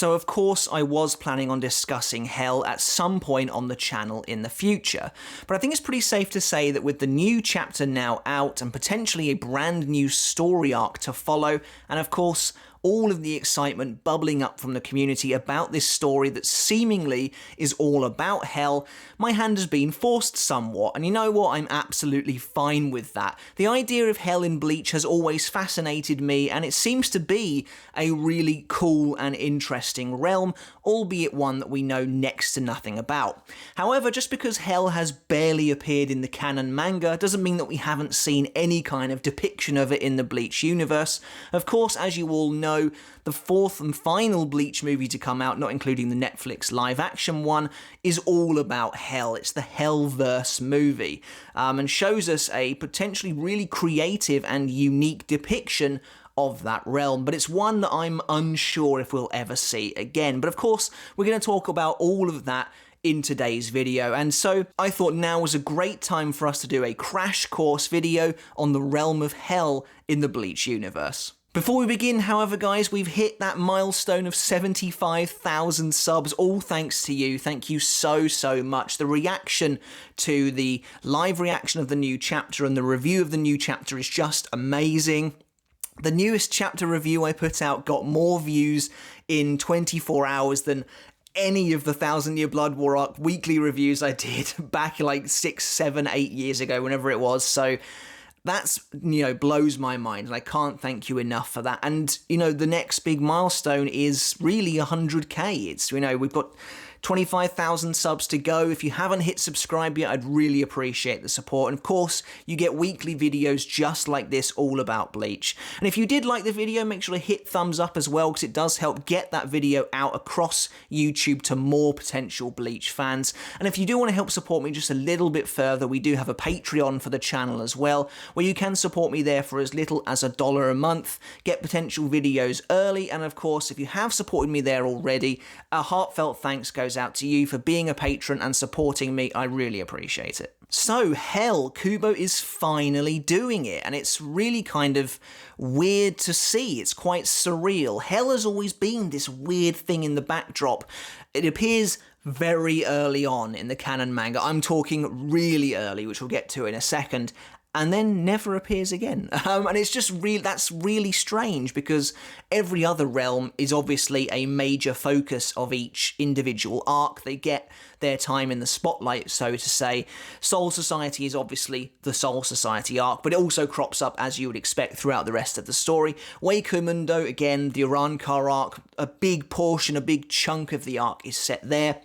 So of course I was planning on discussing Hell at some point on the channel in the future, but I think it's pretty safe to say that with the new chapter now out and potentially a brand new story arc to follow, and of course all of the excitement bubbling up from the community about this story that seemingly is all about Hell, my hand has been forced somewhat, and you know what, I'm absolutely fine with that. The idea of Hell in Bleach has always fascinated me, and it seems to be a really cool and interesting realm, albeit one that we know next to nothing about. However, just because Hell has barely appeared in the canon manga doesn't mean that we haven't seen any kind of depiction of it in the Bleach universe. Of course, as you all know, the fourth and final Bleach movie to come out, not including the Netflix live-action one, is all about Hell. It's the Hellverse movie, and shows us a potentially really creative and unique depiction of that realm, but it's one that I'm unsure if we'll ever see again. But of course, we're going to talk about all of that in today's video, and so I thought now was a great time for us to do a crash course video on the realm of Hell in the Bleach universe. Before we begin, however, guys, we've hit that milestone of 75,000 subs, all thanks to you. Thank you so much. The reaction to the live reaction of the new chapter and the review of the new chapter is just amazing. The newest chapter review I put out got more views in 24 hours than any of the 1000 Year Blood War arc weekly reviews I did back like 6, 7, 8 years ago, whenever it was. So that's, you know, blows my mind, and I can't thank you enough for that. And, you know, the next big milestone is really 100k. It's, you know, we've got 25,000 subs to go. If you haven't hit subscribe yet, I'd really appreciate the support. And of course, you get weekly videos just like this all about Bleach. And if you did like the video, make sure to hit thumbs up as well, because it does help get that video out across YouTube to more potential Bleach fans. And if you do want to help support me just a little bit further, we do have a Patreon for the channel as well, where you can support me there for as little as $1 a month, get potential videos early, and of course, if you have supported me there already, a heartfelt thanks goes out to you for being a patron and supporting me. I really appreciate it. So, Hell, Kubo is finally doing it, and it's really kind of weird to see. It's quite surreal. Hell has always been this weird thing in the backdrop. It appears very early on in the canon manga. I'm talking really early, which we'll get to in a second, and then never appears again. And it's just that's really strange, because every other realm is obviously a major focus of each individual arc. They get their time in the spotlight, so to say. Soul Society is obviously the Soul Society arc, but it also crops up, as you would expect, throughout the rest of the story. Hueco Mundo, again, the Urankar arc, a big portion, a big chunk of the arc is set there.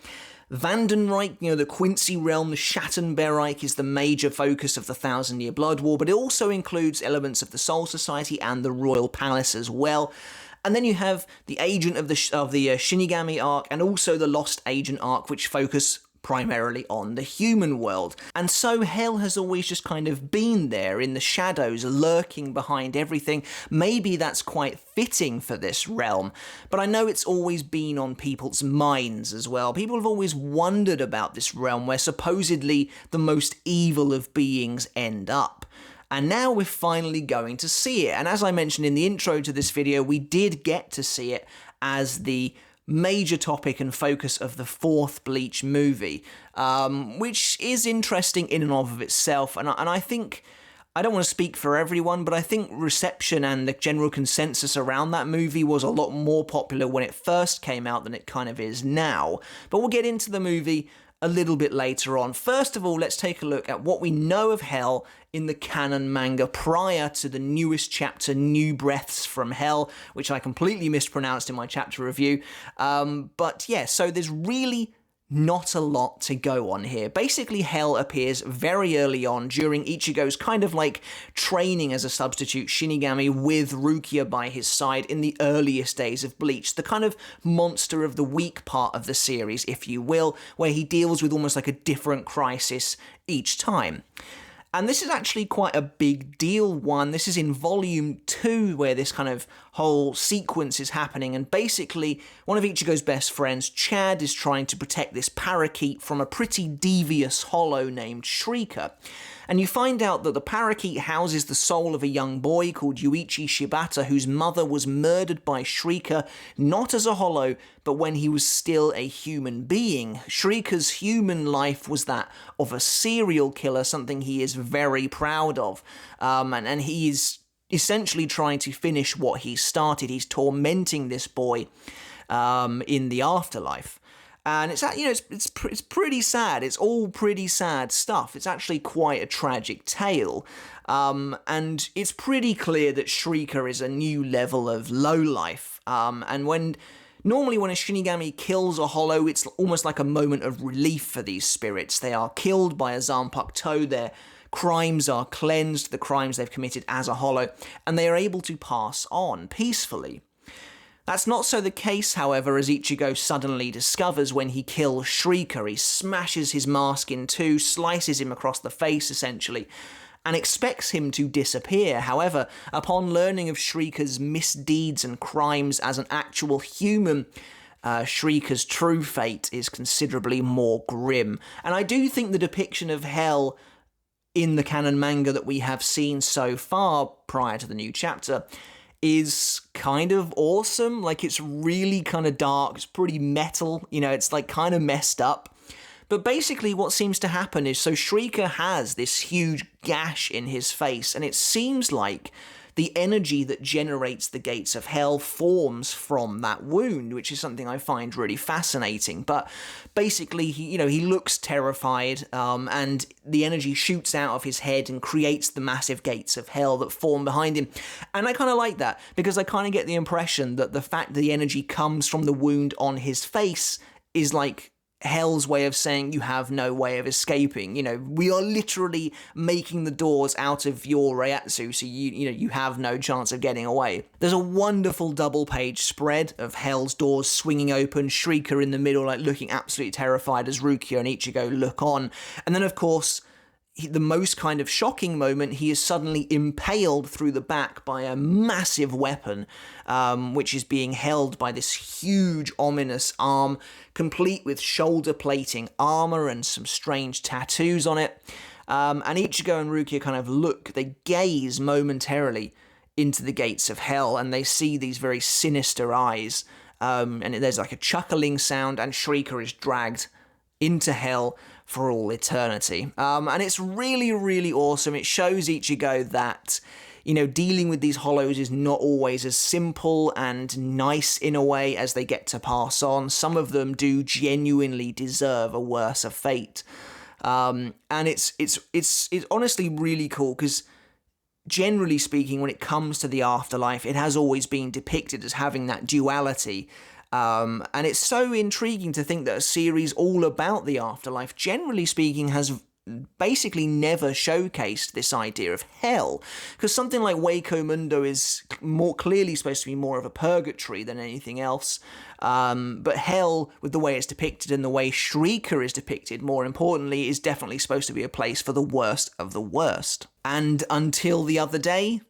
Vandenreich, you know, the Quincy realm, the Schattenbereich is the major focus of the 1000 Year Blood War, but it also includes elements of the Soul Society and the Royal Palace as well. And then you have the Agent of the Shinigami arc, and also the Lost Agent arc, which focus primarily on the human world. And so Hell has always just kind of been there in the shadows, lurking behind everything. Maybe that's quite fitting for this realm, but I know it's always been on people's minds as well. People have always wondered about this realm where supposedly the most evil of beings end up. And now we're finally going to see it. And as I mentioned in the intro to this video, we did get to see it as the major topic and focus of the fourth Bleach movie, which is interesting in and of itself. And I think, I don't want to speak for everyone, but I think reception and the general consensus around that movie was a lot more popular when it first came out than it kind of is now. But we'll get into the movie a little bit later on. First of all, let's take a look at what we know of Hell in the canon manga prior to the newest chapter, New Breaths from Hell, which I completely mispronounced in my chapter review. But yeah, so there's really not a lot to go on here. Basically, Hell appears very early on during Ichigo's kind of like training as a substitute Shinigami with Rukia by his side in the earliest days of Bleach, the kind of monster of the weak part of the series, if you will, where he deals with almost like a different crisis each time. And this is actually quite a big deal one. This is in volume 2 where this kind of whole sequence is happening, and basically one of Ichigo's best friends, Chad, is trying to protect this parakeet from a pretty devious hollow named Shrieker. And you find out that the parakeet houses the soul of a young boy called Yuichi Shibata, whose mother was murdered by Shrieker, not as a hollow, but when he was still a human being. Shrieker's human life was that of a serial killer, something he is very proud of. And he is essentially trying to finish what he started. He's tormenting this boy in the afterlife. And it's pretty sad. It's all pretty sad stuff. It's actually quite a tragic tale. And it's pretty clear that Shrieker is a new level of lowlife. And normally when a Shinigami kills a hollow, it's almost like a moment of relief for these spirits. They are killed by a Zanpakuto, their crimes are cleansed, the crimes they've committed as a hollow, and they are able to pass on peacefully. That's not so the case, however, as Ichigo suddenly discovers when he kills Shrieker. He smashes his mask in two, slices him across the face, essentially, and expects him to disappear. However, upon learning of Shrieker's misdeeds and crimes as an actual human, Shrieker's true fate is considerably more grim. And I do think the depiction of hell in the canon manga that we have seen so far prior to the new chapter is kind of awesome. Like, it's really kind of dark, it's pretty metal, it's like kind of messed up. But basically what seems to happen is, so Shrieker has this huge gash in his face, and it seems like the energy that generates the gates of hell forms from that wound, which is something I find really fascinating. But basically, he looks terrified, and the energy shoots out of his head and creates the massive gates of hell that form behind him. And I kind of like that, because I kind of get the impression that the fact that the energy comes from the wound on his face is like hell's way of saying you have no way of escaping. We are literally making the doors out of your Reiatsu, so you have no chance of getting away. There's a wonderful double-page spread of hell's doors swinging open, Shrieker in the middle, like looking absolutely terrified as Rukia and Ichigo look on. And then, of course, the most kind of shocking moment, he is suddenly impaled through the back by a massive weapon, which is being held by this huge, ominous arm, complete with shoulder plating armor and some strange tattoos on it. And Ichigo and Rukia kind of they gaze momentarily into the gates of hell, and they see these very sinister eyes. And there's like a chuckling sound, and Shrieker is dragged into hell for all eternity. And it's really, really awesome. It shows Ichigo that, dealing with these hollows is not always as simple and nice in a way as they get to pass on. Some of them do genuinely deserve a worse fate. And it's honestly really cool, because generally speaking, when it comes to the afterlife, it has always been depicted as having that duality. And it's so intriguing to think that a series all about the afterlife, generally speaking, has basically never showcased this idea of hell, because something like Waco Mundo is more clearly supposed to be more of a purgatory than anything else. But hell, with the way it's depicted and the way Shrieker is depicted, more importantly, is definitely supposed to be a place for the worst of the worst. And until the other day,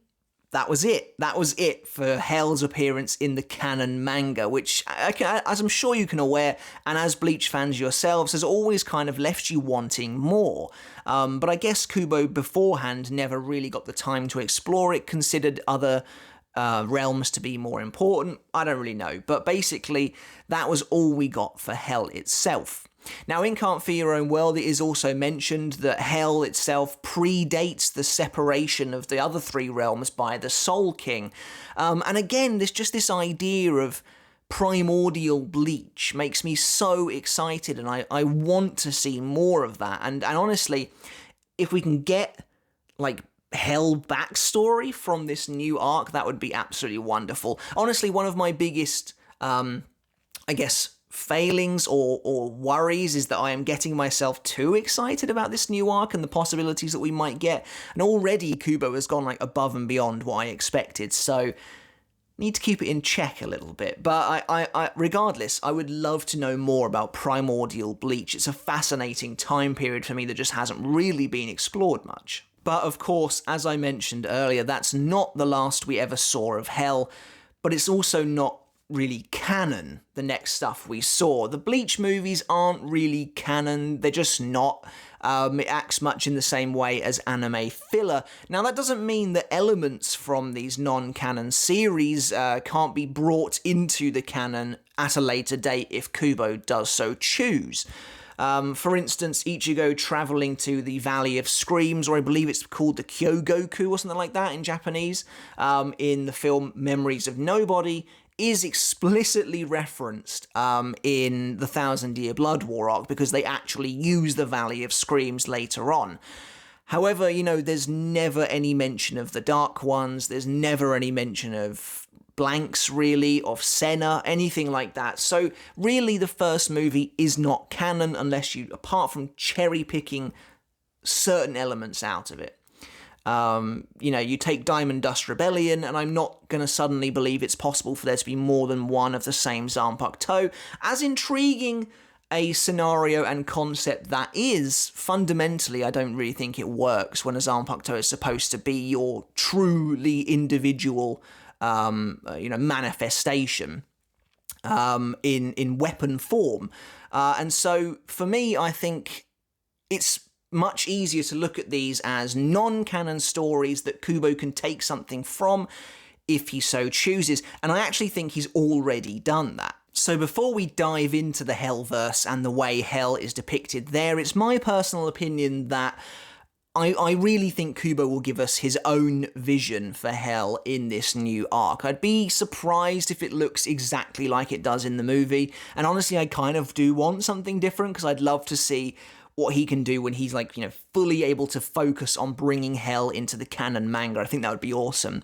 that was it. That was it for Hell's appearance in the canon manga, which, as I'm sure you can aware, and as Bleach fans yourselves, has always kind of left you wanting more. But I guess Kubo beforehand never really got the time to explore it, considered other realms to be more important. I don't really know. But basically, that was all we got for Hell itself. Now, in Can't Fear Your Own World, it is also mentioned that Hell itself predates the separation of the other three realms by the Soul King. And again, this idea of primordial Bleach makes me so excited, and I want to see more of that. And honestly, if we can get, like, Hell backstory from this new arc, that would be absolutely wonderful. Honestly, one of my biggest, failings or worries is that I am getting myself too excited about this new arc and the possibilities that we might get. And already Kubo has gone like above and beyond what I expected, so need to keep it in check a little bit. But I regardless, I would love to know more about primordial Bleach. It's a fascinating time period for me that just hasn't really been explored much. But of course, as I mentioned earlier, that's not the last we ever saw of Hell. but it's also not really canon, the next stuff we saw. The Bleach movies aren't really canon, they're just not. It acts much in the same way as anime filler. Now, that doesn't mean that elements from these non-canon series can't be brought into the canon at a later date if Kubo does so choose. For instance, Ichigo travelling to the Valley of Screams, or I believe it's called the Kyogoku or something like that in Japanese, in the film Memories of Nobody, is explicitly referenced in the Thousand Year Blood War arc, because they actually use the Valley of Screams later on. However, there's never any mention of the Dark Ones, there's never any mention of Blanks, really, of Senna, anything like that. So, really, the first movie is not canon unless you, apart from cherry-picking certain elements out of it. You take Diamond Dust Rebellion, and I'm not going to suddenly believe it's possible for there to be more than one of the same Zanpakuto. As intriguing a scenario and concept that is, fundamentally, I don't really think it works when a Zanpakuto is supposed to be your truly individual, manifestation in weapon form. And so, for me, I think it's much easier to look at these as non-canon stories that Kubo can take something from if he so chooses, and I actually think he's already done that. So before we dive into the Hellverse and the way Hell is depicted there, it's my personal opinion that I really think Kubo will give us his own vision for Hell in this new arc. I'd be surprised if it looks exactly like it does in the movie, and honestly I kind of do want something different, because I'd love to see what he can do when he's fully able to focus on bringing Hell into the canon manga. I think that would be awesome.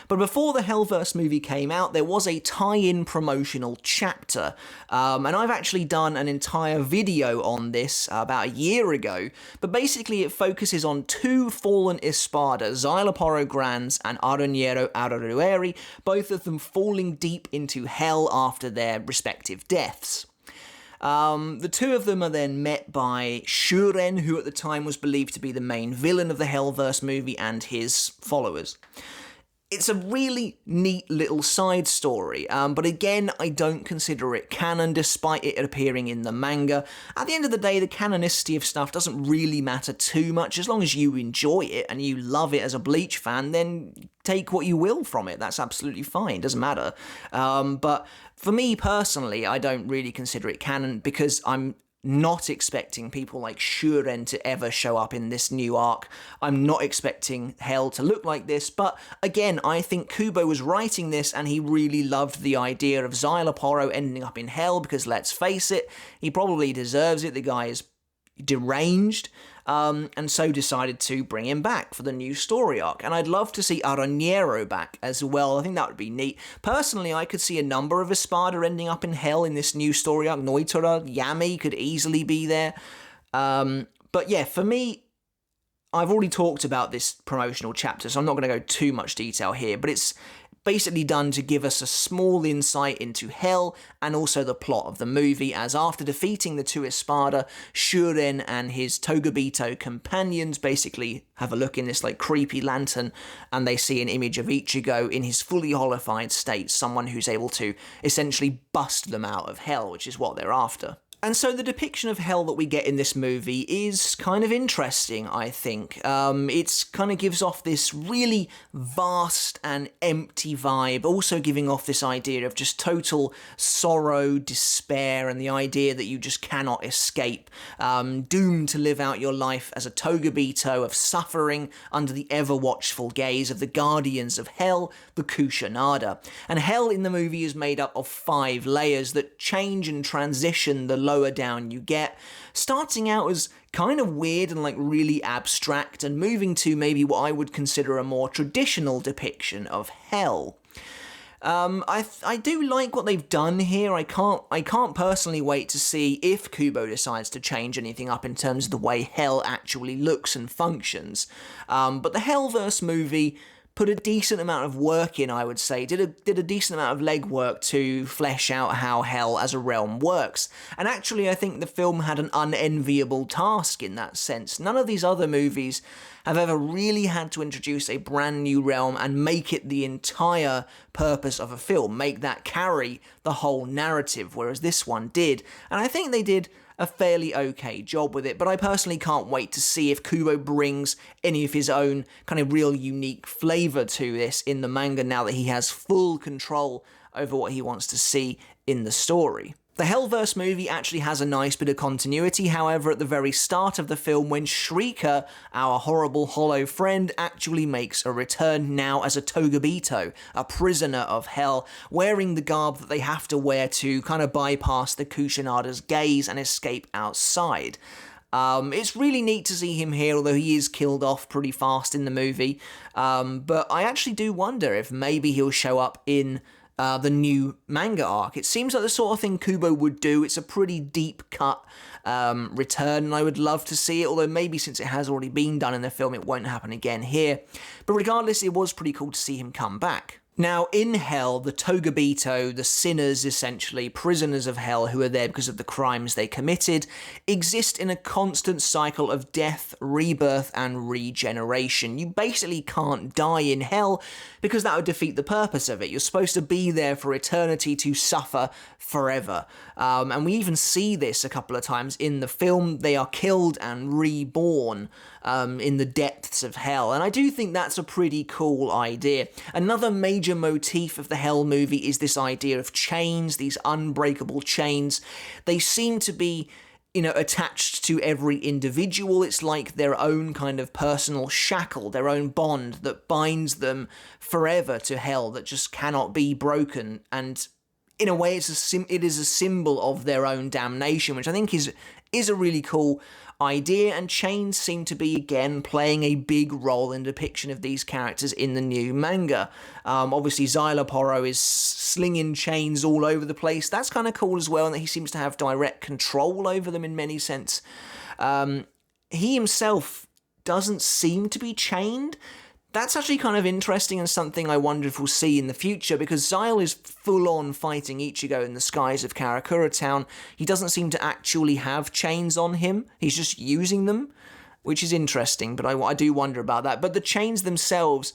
But before the Hellverse movie came out, there was a tie-in promotional chapter, and I've actually done an entire video on this about a year ago, but basically it focuses on two fallen Espada, Xyloporo Grands and Aruñero Ararueri, both of them falling deep into Hell after their respective deaths. The two of them are then met by Shuren, who at the time was believed to be the main villain of the Hellverse movie, and his followers. It's a really neat little side story, but again, I don't consider it canon, despite it appearing in the manga. At the end of the day, the canonicity of stuff doesn't really matter too much. As long as you enjoy it and you love it as a Bleach fan, then take what you will from it. That's absolutely fine, doesn't matter. But for me personally, I don't really consider it canon, because I'm not expecting people like Shuren to ever show up in this new arc. I'm not expecting Hell to look like this, but again, I think Kubo was writing this and he really loved the idea of Xyloporo ending up in Hell, because let's face it, he probably deserves it. The guy is deranged, and so decided to bring him back for the new story arc. And I'd love to see Aruñero back as well. I think that would be neat. Personally, I could see a number of Espada ending up in Hell in this new story arc. Noitora, Yami could easily be there. But yeah, for me, I've already talked about this promotional chapter, so I'm not going to go too much detail here, but it's basically done to give us a small insight into Hell and also the plot of the movie, as after defeating the two Espada, Shuren and his Togobito companions basically have a look in this creepy lantern, and they see an image of Ichigo in his fully holified state, someone who's able to essentially bust them out of Hell, which is what they're after. And so the depiction of Hell that we get in this movie is kind of interesting, I think. It kind of gives off this really vast and empty vibe, also giving off this idea of just total sorrow, despair, and the idea that you just cannot escape, doomed to live out your life as a Togobito of suffering under the ever-watchful gaze of the guardians of Hell, the Kushonada. And Hell in the movie is made up of 5 layers that change and transition the lower down you get, starting out as kind of weird and really abstract, and moving to maybe what I would consider a more traditional depiction of Hell. I do like what they've done here. I can't personally wait to see if Kubo decides to change anything up in terms of the way Hell actually looks and functions. But the Hellverse movie put a decent amount of work in, I would say, did a decent amount of legwork to flesh out how Hell as a realm works. And actually, I think the film had an unenviable task in that sense. None of these other movies have ever really had to introduce a brand new realm and make it the entire purpose of a film, make that carry the whole narrative, whereas this one did. And I think they did a fairly okay job with it, but I personally can't wait to see if Kubo brings any of his own kind of real unique flavour to this in the manga now that he has full control over what he wants to see in the story. The Hellverse movie actually has a nice bit of continuity, however, at the very start of the film when Shrieker, our horrible hollow friend, actually makes a return now as a Togabito, a prisoner of hell, wearing the garb that they have to wear to kind of bypass the Kushanada's gaze and escape outside. It's really neat to see him here, although he is killed off pretty fast in the movie, but I actually do wonder if maybe he'll show up in the new manga arc. It seems like the sort of thing Kubo would do. It's a pretty deep cut return, and I would love to see it, although maybe since it has already been done in the film, it won't happen again here. But regardless, it was pretty cool to see him come back. Now, in Hell, the Togabito, the sinners essentially, prisoners of Hell who are there because of the crimes they committed, exist in a constant cycle of death, rebirth, and regeneration. You basically can't die in Hell because that would defeat the purpose of it. You're supposed to be there for eternity to suffer forever. And we even see this a couple of times in the film. They are killed and reborn in the depths of hell, and I do think that's a pretty cool idea. Another major motif of the Hell movie is this idea of chains, these unbreakable chains. They seem to be, attached to every individual. It's like their own kind of personal shackle, their own bond that binds them forever to hell that just cannot be broken, and in a way it is a symbol of their own damnation, which I think is a really cool idea, and chains seem to be, again, playing a big role in the depiction of these characters in the new manga. Obviously, Xyloporo is slinging chains all over the place. That's kind of cool as well, and that he seems to have direct control over them in many sense. He himself doesn't seem to be chained. That's actually kind of interesting and something I wonder if we'll see in the future, because Xyle is full-on fighting Ichigo in the skies of Karakura Town. He doesn't seem to actually have chains on him. He's just using them, which is interesting, but I do wonder about that. But the chains themselves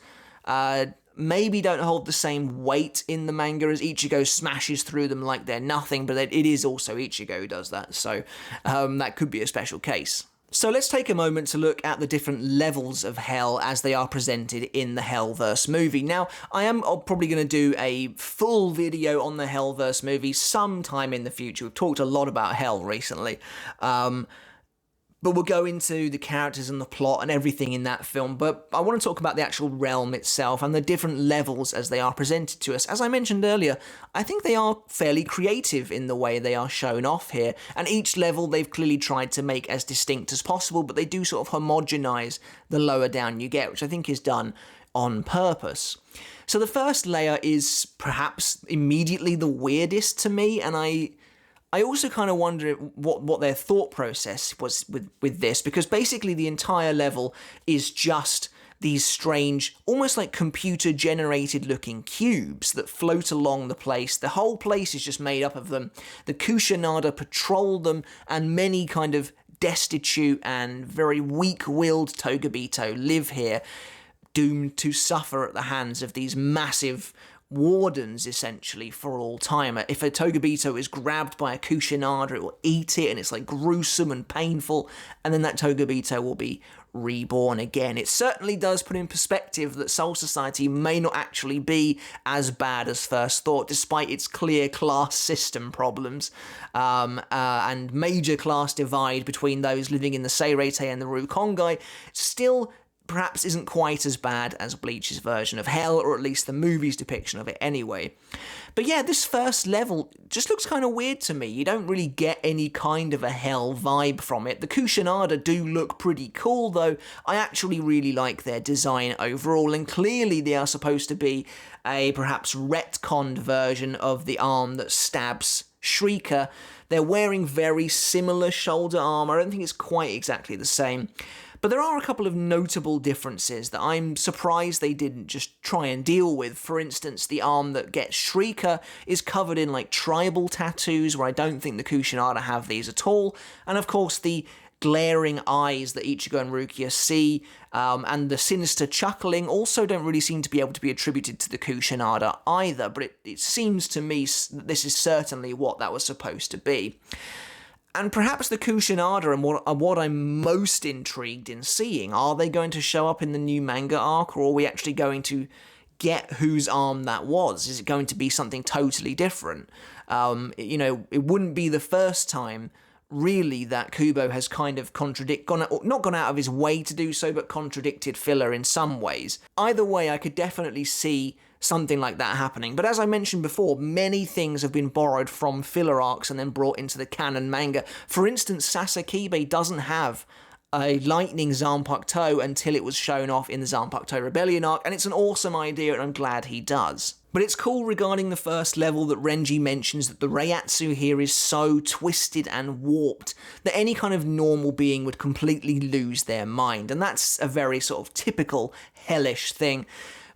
maybe don't hold the same weight in the manga, as Ichigo smashes through them like they're nothing, but it is also Ichigo who does that, so that could be a special case. So let's take a moment to look at the different levels of hell as they are presented in the Hellverse movie. Now, I am probably going to do a full video on the Hellverse movie sometime in the future. We've talked a lot about hell recently. But we'll go into the characters and the plot and everything in that film. But I want to talk about the actual realm itself and the different levels as they are presented to us. As I mentioned earlier, I think they are fairly creative in the way they are shown off here. And each level they've clearly tried to make as distinct as possible, but they do sort of homogenize the lower down you get, which I think is done on purpose. So the first layer is perhaps immediately the weirdest to me, and I also kind of wonder what their thought process was with this, because basically the entire level is just these strange, almost like computer-generated looking cubes that float along the place. The whole place is just made up of them. The Kushanada patrol them, and many kind of destitute and very weak-willed Togabito live here, doomed to suffer at the hands of these massive wardens, essentially, for all time. If a Togabito is grabbed by a Kushanada, it will eat it, and it's like gruesome and painful, and then that Togabito will be reborn again. It certainly does put in perspective that Soul Society may not actually be as bad as first thought, despite its clear class system problems, and major class divide between those living in the Seirete and the Rukongai. Still perhaps isn't quite as bad as Bleach's version of hell, or at least the movie's depiction of it anyway. But yeah, this first level just looks kind of weird to me. You don't really get any kind of a hell vibe from it. The Kushanada do look pretty cool, though. I actually really like their design overall, and clearly they are supposed to be a perhaps retconned version of the arm that stabs Shrieker. They're wearing very similar shoulder armor. I don't think it's quite exactly the same. But there are a couple of notable differences that I'm surprised they didn't just try and deal with. For instance, the arm that gets Shrieker is covered in like tribal tattoos, where I don't think the Kushanada have these at all. And of course, the glaring eyes that Ichigo and Rukia see, and the sinister chuckling also don't really seem to be able to be attributed to the Kusanada either, but it seems to me that this is certainly what that was supposed to be. And perhaps the Kusanada are what I'm most intrigued in seeing. Are they going to show up in the new manga arc, or are we actually going to get whose arm that was? Is it going to be something totally different? It wouldn't be the first time, really, that Kubo has kind of not gone out of his way to do so, but contradicted filler in some ways. Either way, I could definitely see something like that happening. But as I mentioned before, many things have been borrowed from filler arcs and then brought into the canon manga. For instance, Sasakibe doesn't have a lightning Zanpakuto until it was shown off in the Zanpakuto Rebellion arc, and it's an awesome idea, and I'm glad he does. But it's cool regarding the first level that Renji mentions that the Reiatsu here is so twisted and warped that any kind of normal being would completely lose their mind, and that's a very sort of typical hellish thing.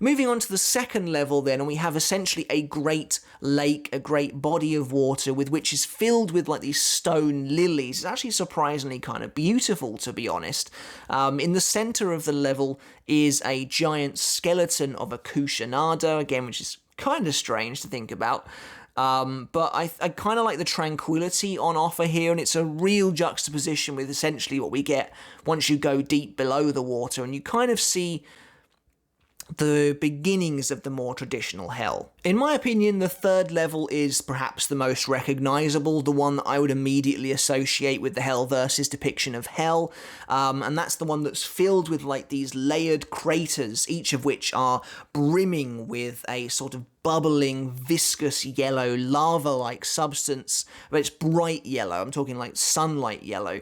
Moving on to the second level then, and we have essentially a great lake, a great body of water which is filled with like these stone lilies. It's actually surprisingly kind of beautiful, to be honest. In the center of the level is a giant skeleton of a Kusanada, again, which is kind of strange to think about. But I kind of like the tranquility on offer here, and it's a real juxtaposition with essentially what we get once you go deep below the water, and you kind of see the beginnings of the more traditional hell. In my opinion, the third level is perhaps the most recognisable, the one that I would immediately associate with the Hellverse's depiction of hell, and that's the one that's filled with like these layered craters, each of which are brimming with a sort of bubbling, viscous yellow, lava-like substance, but it's bright yellow. I'm talking like sunlight yellow.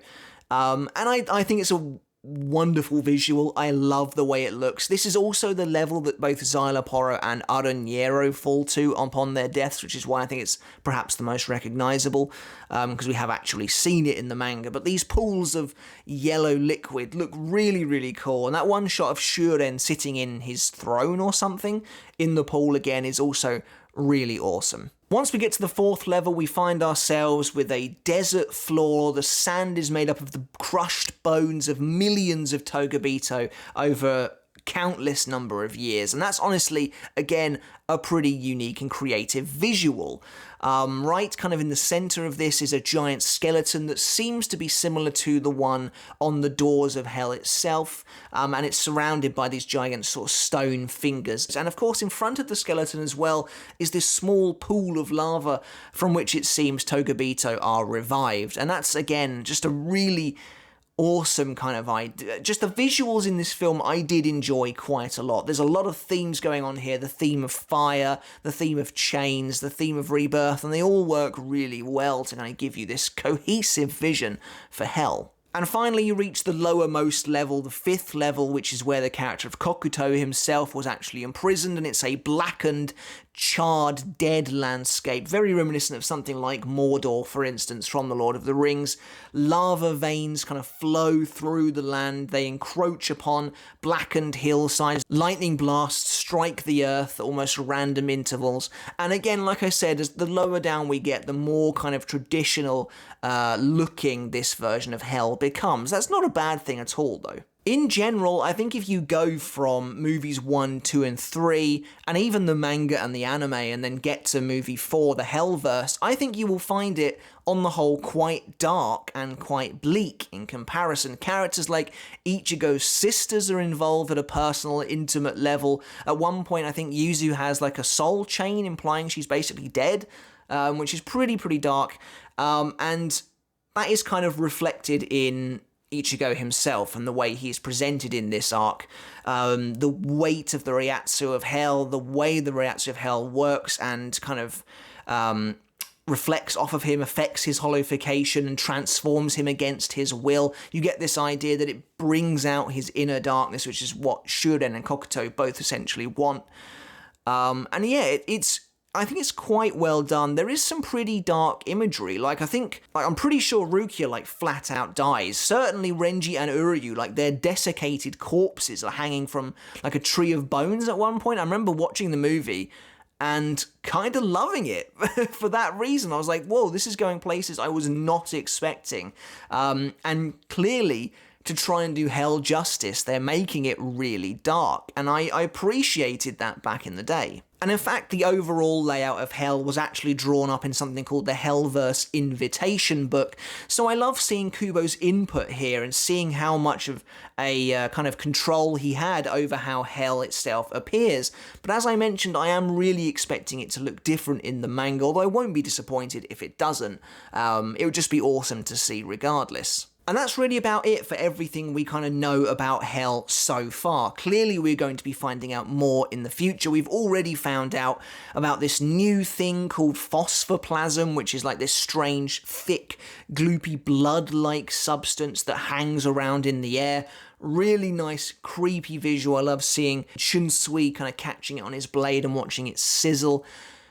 And I think it's a wonderful visual. I love the way it looks. This is also the level that both Xyloporo and Arunyero fall to upon their deaths, which is why I think it's perhaps the most recognisable, because we have actually seen it in the manga. But these pools of yellow liquid look really, really cool, and that one shot of Shuren sitting in his throne or something in the pool again is also really awesome. Once we get to the fourth level, we find ourselves with a desert floor. The sand is made up of the crushed bones of millions of Togabito over countless number of years, and that's honestly, again, a pretty unique and creative visual. Right kind of in the center of this is a giant skeleton that seems to be similar to the one on the doors of hell itself, and it's surrounded by these giant sort of stone fingers. And of course, in front of the skeleton as well is this small pool of lava from which it seems Togabito are revived, and that's, again, just a really awesome kind of idea. Just the visuals in this film I did enjoy quite a lot. There's a lot of themes going on here, the theme of fire, the theme of chains, the theme of rebirth, and they all work really well to kind of give you this cohesive vision for hell. And finally, you reach the lowermost level, the fifth level, which is where the character of Kokuto himself was actually imprisoned, and it's a blackened, charred, dead landscape, very reminiscent of something like Mordor, for instance, from The Lord of the Rings. Lava veins kind of flow through the land, they encroach upon blackened hillsides, lightning blasts strike the earth at almost random intervals, and again, like I said, as the lower down we get, the more kind of traditional looking this version of hell becomes. That's not a bad thing at all, though. In general, I think if you go from movies 1, 2, and 3, and even the manga and the anime, and then get to movie 4, the Hellverse, I think you will find it, on the whole, quite dark and quite bleak in comparison. Characters like Ichigo's sisters are involved at a personal, intimate level. At one point, I think Yuzu has like a soul chain, implying she's basically dead, which is pretty dark, and that is kind of reflected in Ichigo himself and the way he's presented in this arc. The weight of the Reiatsu of Hell, the way the Reiatsu of Hell works and kind of reflects off of him, affects his holification and transforms him against his will. You get this idea that it brings out his inner darkness, which is what Shuren and Kokuto both essentially want. And yeah, I think it's quite well done. There is some pretty dark imagery. I'm pretty sure Rukia, flat out dies. Certainly Renji and Uryu, their desiccated corpses are hanging from, a tree of bones at one point. I remember watching the movie, and kind of loving it for that reason. I was like, whoa, this is going places I was not expecting. And clearly, to try and do Hell justice, they're making it really dark, and I appreciated that back in the day. And in fact, the overall layout of Hell was actually drawn up in something called the Hellverse Invitation book, so I love seeing Kubo's input here and seeing how much of a kind of control he had over how Hell itself appears. But as I mentioned, I am really expecting it to look different in the manga, although I won't be disappointed if it doesn't. It would just be awesome to see regardless. And that's really about it for everything we kind of know about Hell so far. Clearly, we're going to be finding out more in the future. We've already found out about this new thing called phosphoplasm, which is like this strange, thick, gloopy, blood-like substance that hangs around in the air. Really nice, creepy visual. I love seeing Shunsui kind of catching it on his blade and watching it sizzle.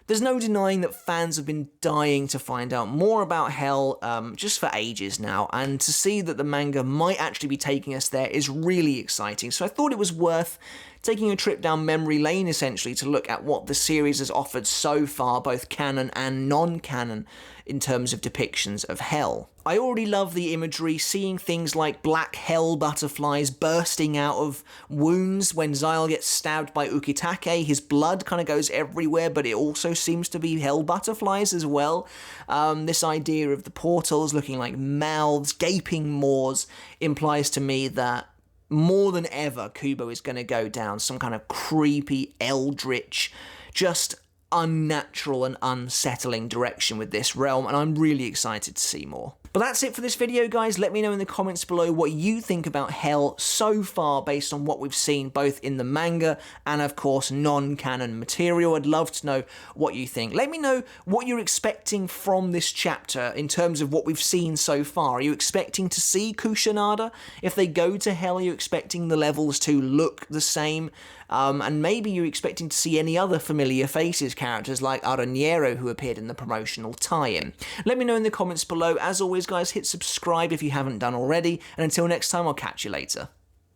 There's no denying that fans have been dying to find out more about Hell just for ages now, and to see that the manga might actually be taking us there is really exciting. So I thought it was worth taking a trip down memory lane, essentially, to look at what the series has offered so far, both canon and non-canon, in terms of depictions of Hell. I already love the imagery, seeing things like black hell butterflies bursting out of wounds when Zyle gets stabbed by Ukitake. His blood kind of goes everywhere, but it also seems to be hell butterflies as well. This idea of the portals looking like mouths, gaping maws, implies to me that more than ever, Kubo is going to go down some kind of creepy, eldritch, just unnatural and unsettling direction with this realm, and I'm really excited to see more. But that's it for this video, guys. Let me know in the comments below what you think about Hell so far based on what we've seen both in the manga and, of course, non-canon material. I'd love to know what you think. Let me know what you're expecting from this chapter in terms of what we've seen so far. Are you expecting to see Kusanada? If they go to Hell, are you expecting the levels to look the same? And maybe you're expecting to see any other familiar faces, characters like Araniero, who appeared in the promotional tie-in. Let me know in the comments below. As always, guys, hit subscribe if you haven't done already, and until next time, I'll catch you later.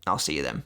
I'll see you then.